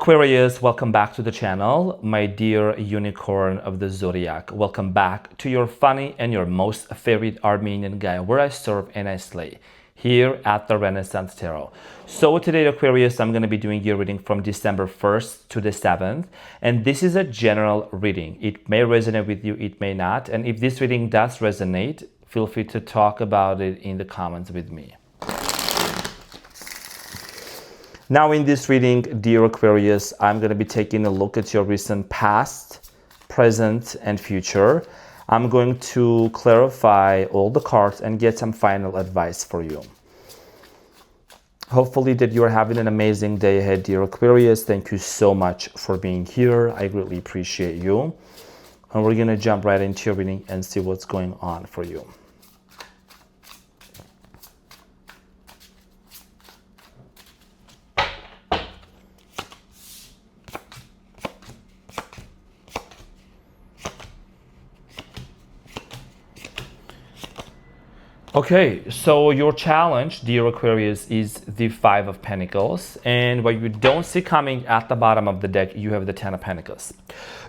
Aquarius, welcome back to the channel, my dear unicorn of the zodiac. Welcome back to your funny and your most favorite Armenian guy, where I serve and I slay, here at the Renaissance Tarot. So today, Aquarius, I'm going to be doing your reading from December 1st to the 7th, and this is a general reading. It may resonate with you, it may not, and if this reading does resonate, feel free to talk about it in the comments with me. Now in this reading, dear Aquarius, I'm going to be taking a look at your recent past, present, and future. I'm going to clarify all the cards and get some final advice for you. Hopefully that you are having an amazing day ahead, dear Aquarius. Thank you so much for being here. I greatly appreciate you. And we're going to jump right into your reading and see what's going on for you. Okay, so your challenge, dear Aquarius, is the Five of Pentacles. And what you don't see coming at the bottom of the deck, you have the Ten of Pentacles.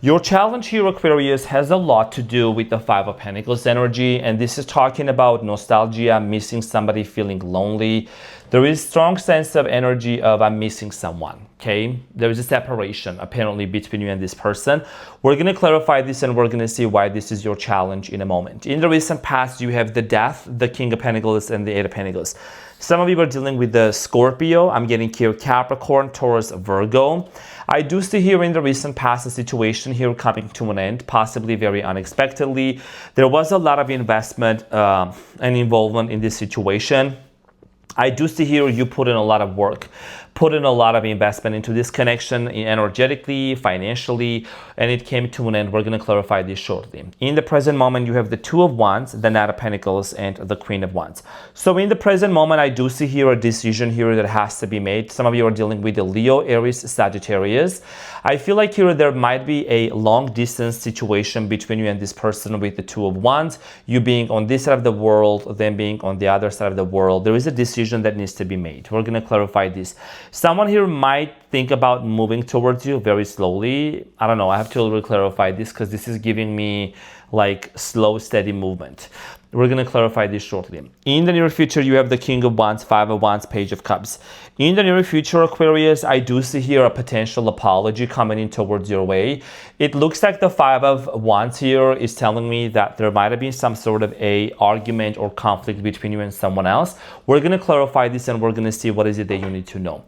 Your challenge here, Aquarius, has a lot to do with the Five of Pentacles energy. And this is talking about nostalgia, missing somebody, feeling lonely. There is strong sense of energy of I'm missing someone, okay? There is a separation, apparently, between you and this person. We're going to clarify this and we're going to see why this is your challenge in a moment. In the recent past, you have the Death, the King of Pentacles, and the Eight of Pentacles. Some of you are dealing with the Scorpio. I'm getting here Capricorn, Taurus, Virgo. I do see here in the recent past a situation here coming to an end, possibly very unexpectedly. There was a lot of investment and involvement in this situation. I do see here you put in a lot of work, put in a lot of investment into this connection energetically, financially, and it came to an end. We're going to clarify this shortly. In the present moment, you have the Two of Wands, the Knight of Pentacles, and the Queen of Wands. So in the present moment, I do see here a decision here that has to be made. Some of you are dealing with the Leo, Aries, Sagittarius. I feel like here there might be a long distance situation between you and this person with the Two of Wands, you being on this side of the world, them being on the other side of the world. There is a decision that needs to be made. We're going to clarify this. Someone here might think about moving towards you very slowly. I don't know. I have to really clarify this because this is giving me like slow, steady movement. We're going to clarify this shortly. In the near future, you have the King of Wands, Five of Wands, Page of Cups. In the near future, Aquarius, I do see here a potential apology coming in towards your way. It looks like the Five of Wands here is telling me that there might have been some sort of a argument or conflict between you and someone else. We're going to clarify this and we're going to see what is it that you need to know.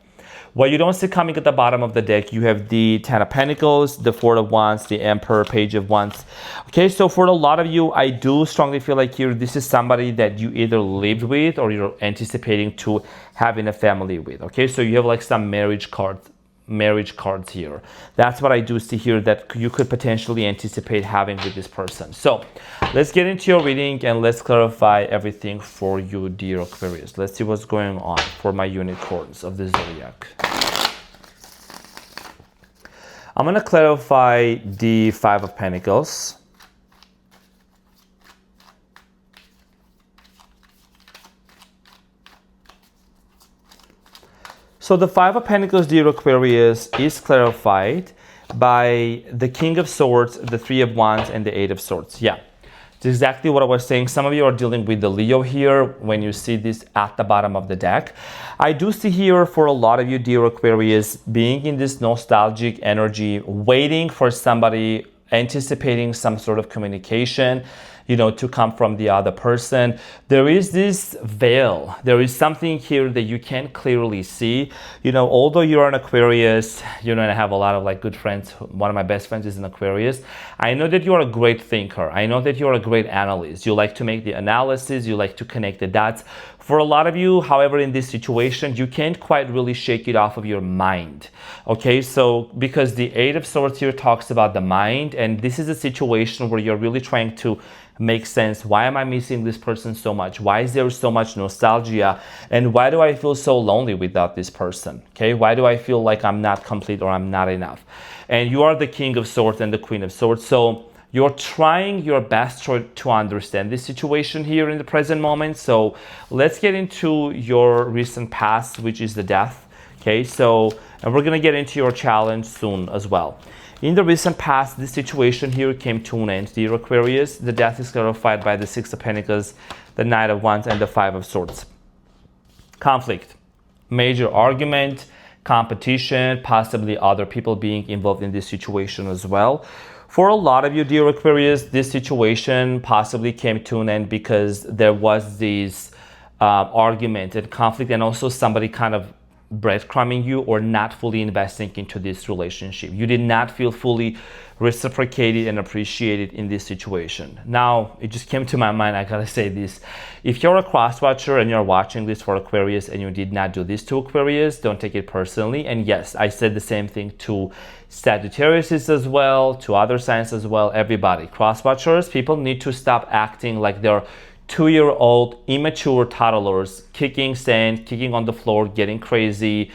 What you don't see coming at the bottom of the deck, you have the Ten of Pentacles, the Four of Wands, the Emperor, Page of Wands. Okay, so for a lot of you, I do strongly feel like here, this is somebody that you either lived with or you're anticipating to having a family with. Okay, so you have like some marriage cards here. That's what I do see here that you could potentially anticipate having with this person. So let's get into your reading and let's clarify everything for you, dear Aquarius. Let's see what's going on for my unicorns of the zodiac. I'm going to clarify the Five of Pentacles. So the Five of Pentacles, dear Aquarius, is clarified by the King of Swords, the Three of Wands, and the Eight of Swords. Yeah, it's exactly what I was saying. Some of you are dealing with the Leo here when you see this at the bottom of the deck. I do see here for a lot of you, dear Aquarius, being in this nostalgic energy, waiting for somebody, anticipating some sort of communication, you know, to come from the other person. There is this veil. There is something here that you can't clearly see. You know, although you're an Aquarius, you know, and I have a lot of like good friends. One of my best friends is an Aquarius. I know that you're a great thinker. I know that you're a great analyst. You like to make the analysis. You like to connect the dots. For a lot of you, however, in this situation, you can't quite really shake it off of your mind. Okay, so because the Eight of Swords here talks about the mind, and this is a situation where you're really trying to make sense. Why am I missing this person so much? Why is there so much nostalgia? And why do I feel so lonely without this person? Okay, why do I feel like I'm not complete or I'm not enough? And you are the King of Swords and the Queen of Swords. So you're trying your best to understand this situation here in the present moment. So let's get into your recent past, which is the Death, Okay, so, and we're gonna get into your challenge soon as well. In the recent past, this situation here came to an end, dear Aquarius. The death is clarified by the Six of Pentacles, the Knight of Wands, and the Five of Swords. Conflict, major argument, competition, possibly other people being involved in this situation as well. For a lot of you, dear Aquarius, this situation possibly came to an end because there was this argument and conflict, and also somebody kind of breadcrumbing you or not fully investing into this relationship. You did not feel fully reciprocated and appreciated in this situation. Now, it just came to my mind, I gotta say this. If you're a cross watcher and you're watching this for Aquarius and you did not do this to Aquarius, don't take it personally. And yes, I said the same thing to Sagittarius as well, to other signs as well, everybody. Cross watchers, people need to stop acting like they're 2-year-old immature toddlers, kicking sand, kicking on the floor, getting crazy,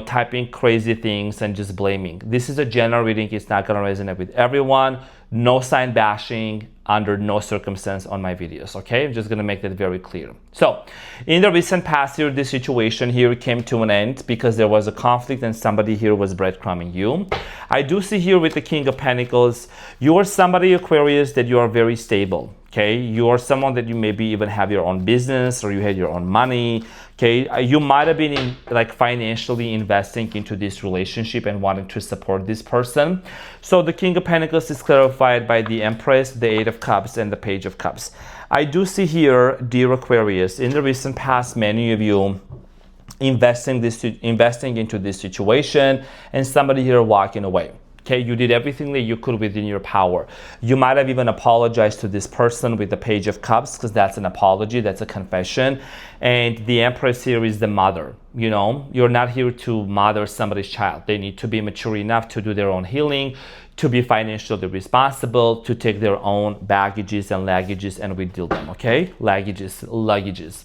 typing crazy things and just blaming. This is a general reading. It's not going to resonate with everyone. No sign bashing under no circumstance on my videos, okay? I'm just going to make that very clear. So, in the recent past here, this situation here came to an end because there was a conflict and somebody here was breadcrumbing you. I do see here with the King of Pentacles, you are somebody, Aquarius, that you are very stable. Okay, you are someone that you maybe even have your own business or you had your own money. Okay, you might have been financially investing into this relationship and wanting to support this person. So the King of Pentacles is clarified by the Empress, the Eight of Cups, and the Page of Cups. I do see here, dear Aquarius, in the recent past, many of you investing into this situation, and somebody here walking away. Okay, you did everything that you could within your power. You might have even apologized to this person with the Page of Cups, because that's an apology, that's a confession. And the Empress here is the mother. You're not here to mother somebody's child. They need to be mature enough to do their own healing, to be financially responsible, to take their own baggages and luggages, and we deal them, okay? Luggages.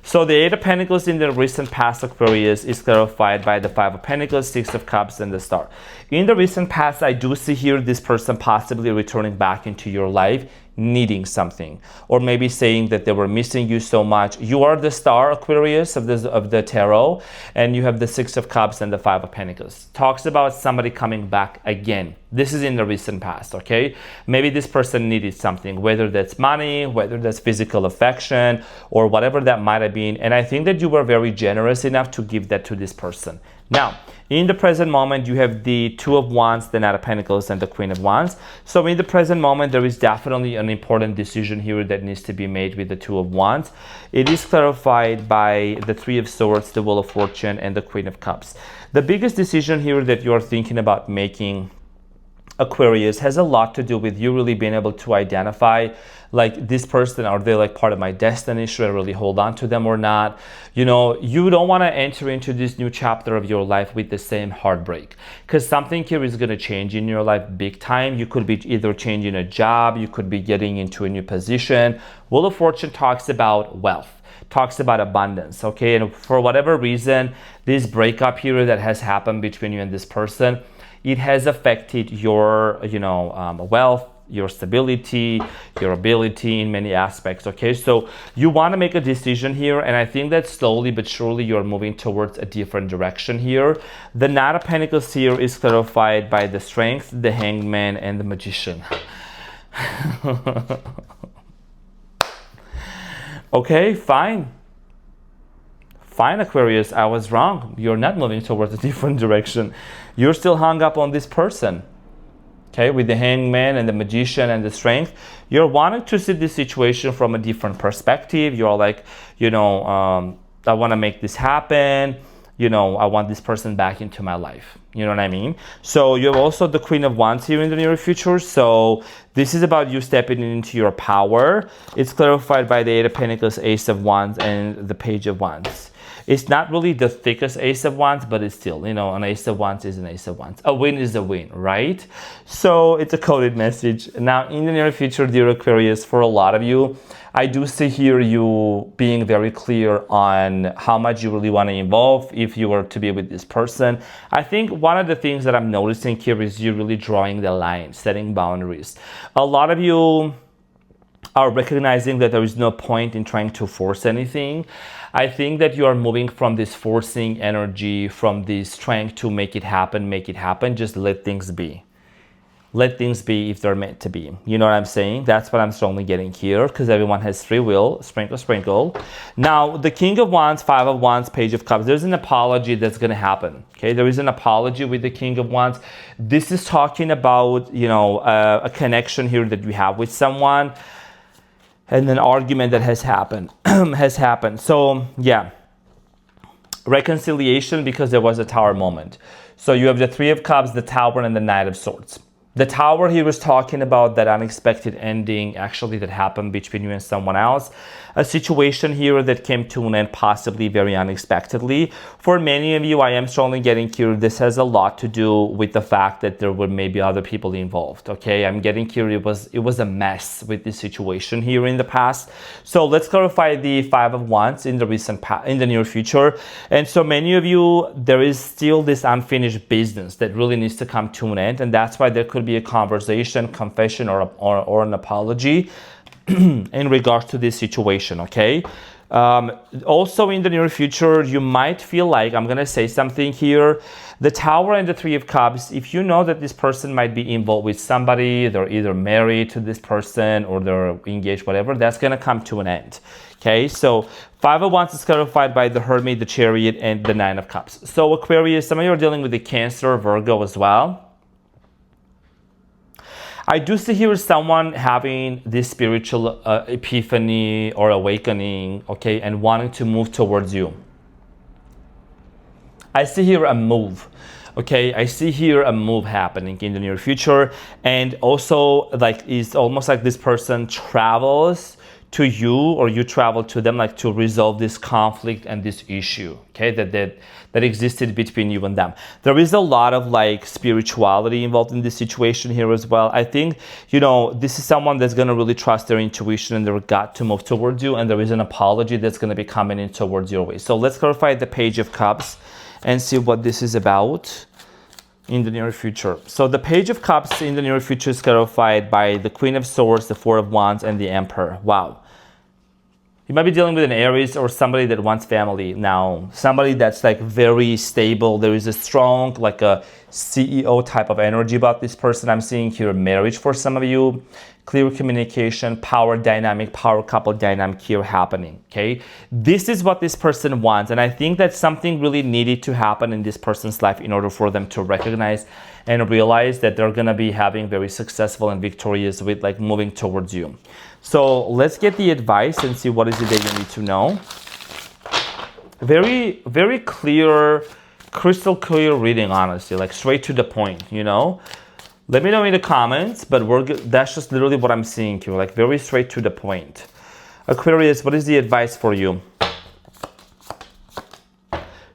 So the Eight of Pentacles in the recent past, Aquarius, is clarified by the Five of Pentacles, Six of Cups, and the Star. In the recent past, I do see here this person possibly returning back into your life, needing something, or maybe saying that they were missing you so much. You are the Star, Aquarius, of the tarot, and you have the Six of Cups and the Five of Pentacles. Talks about somebody coming back again. This is in the recent past, okay? Maybe this person needed something, whether that's money, whether that's physical affection, or whatever that might have been. And I think that you were very generous enough to give that to this person. Now, in the present moment, you have the Two of Wands, the Knight of Pentacles, and the Queen of Wands. So in the present moment, there is definitely an important decision here that needs to be made with the Two of Wands. It is clarified by the Three of Swords, the Wheel of Fortune, and the Queen of Cups. The biggest decision here that you're thinking about making, Aquarius, has a lot to do with you really being able to identify this person, are they part of my destiny? Should I really hold on to them or not? You don't want to enter into this new chapter of your life with the same heartbreak, because something here is going to change in your life big time. You could be either changing a job, you could be getting into a new position. Wheel of Fortune talks about wealth, talks about abundance, okay? And for whatever reason, this breakup here that has happened between you and this person, it has affected your, wealth, your stability, your ability in many aspects, okay? So you want to make a decision here, and I think that slowly but surely you're moving towards a different direction here. The Knight of Pentacles here is clarified by the Strength, the Hangman, and the Magician. Okay, fine. Fine, Aquarius, I was wrong. You're not moving towards a different direction. You're still hung up on this person. Okay, with the Hangman and the Magician and the Strength, you're wanting to see this situation from a different perspective. You're like, I want to make this happen. I want this person back into my life. You know what I mean? So you have also the Queen of Wands here in the near future. So this is about you stepping into your power. It's clarified by the Eight of Pentacles, Ace of Wands, and the Page of Wands. It's not really the thickest Ace of Wands, but it's still, an Ace of Wands is an Ace of Wands. A win is a win, right? So it's a coded message. Now, in the near future, dear Aquarius, for a lot of you, I do see here you being very clear on how much you really want to involve if you were to be with this person. I think one of the things that I'm noticing here is you really drawing the line, setting boundaries. A lot of you are recognizing that there is no point in trying to force anything. I think that you are moving from this forcing energy, from this trying to make it happen, just let things be. Let things be if they're meant to be. You know what I'm saying? That's what I'm strongly getting here, because everyone has free will. Sprinkle, sprinkle. Now, the King of Wands, Five of Wands, Page of Cups, there's an apology that's going to happen. Okay, there is an apology with the King of Wands. This is talking about, you know, a connection here that you have with someone, and an argument that has happened. So, yeah. Reconciliation, because there was a Tower moment. So you have the Three of Cups, the Tower, and the Knight of Swords. The Tower, he was talking about that unexpected ending actually that happened between you and someone else. A situation here that came to an end possibly very unexpectedly. For many of you, I am strongly getting here, this has a lot to do with the fact that there were maybe other people involved, okay? I'm getting here, it was a mess with this situation here in the past. So let's clarify the Five of Wands in the near future. And so many of you, there is still this unfinished business that really needs to come to an end, and that's why there could be a conversation, confession, or an apology in regards to this situation, okay? Also in the near future, you might feel like, I'm going to say something here, the Tower and the Three of Cups, if you know that this person might be involved with somebody, they're either married to this person or they're engaged, whatever, that's going to come to an end. Okay, so Five of Wands is clarified by the Hermit, the Chariot, and the Nine of Cups. So Aquarius, some of you are dealing with the Cancer, Virgo as well. I do see here someone having this spiritual epiphany or awakening, okay, and wanting to move towards you. I see here a move, okay? I see here a move happening in the near future, and also like it's almost like this person travels to you or you travel to them, like to resolve this conflict and this issue, okay, that existed between you and them. There is a lot of like spirituality involved in this situation here as well. I think, you know, this is someone that's going to really trust their intuition and their gut to move towards you, and there is an apology that's going to be coming in towards your way. So let's clarify the Page of Cups and see what this is about in the near future. So the Page of Cups in the near future is clarified by the Queen of Swords, the Four of Wands, and the Emperor. Wow. You might be dealing with an Aries or somebody that wants family now. Somebody that's like very stable. There is a strong, like a CEO type of energy about this person. I'm seeing here marriage for some of you. Clear communication, power dynamic, power couple dynamic here happening, okay? This is what this person wants, and I think that something really needed to happen in this person's life in order for them to recognize and realize that they're gonna be having very successful and victorious with like moving towards you. So let's get the advice and see what is it that you need to know. Very, very clear, crystal clear reading, honestly, like straight to the point, you know? Let me know in the comments, but that's just literally what I'm seeing here, like very straight to the point. Aquarius, what is the advice for you?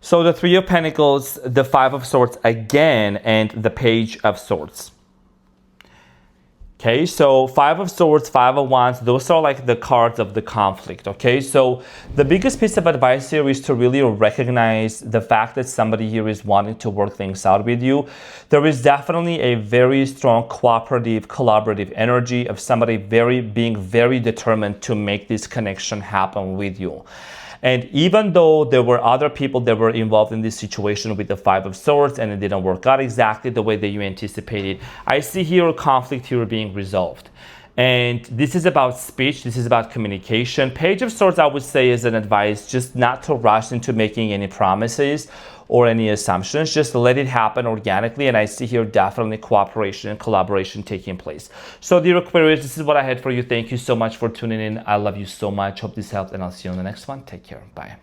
So the Three of Pentacles, the Five of Swords again, and the Page of Swords. Okay, so Five of Swords, Five of Wands, those are like the cards of the conflict, okay? So the biggest piece of advice here is to really recognize the fact that somebody here is wanting to work things out with you. There is definitely a very strong cooperative, collaborative energy of somebody being very determined to make this connection happen with you. And even though there were other people that were involved in this situation with the Five of Swords and it didn't work out exactly the way that you anticipated, I see here a conflict here being resolved. And this is about speech, this is about communication. Page of Swords, I would say, is an advice just not to rush into making any promises or any assumptions, just let it happen organically. And I see here definitely cooperation and collaboration taking place. So dear Aquarius, this is what I had for you. Thank you so much for tuning in. I love you so much. Hope this helped, and I'll see you on the next one. Take care. Bye.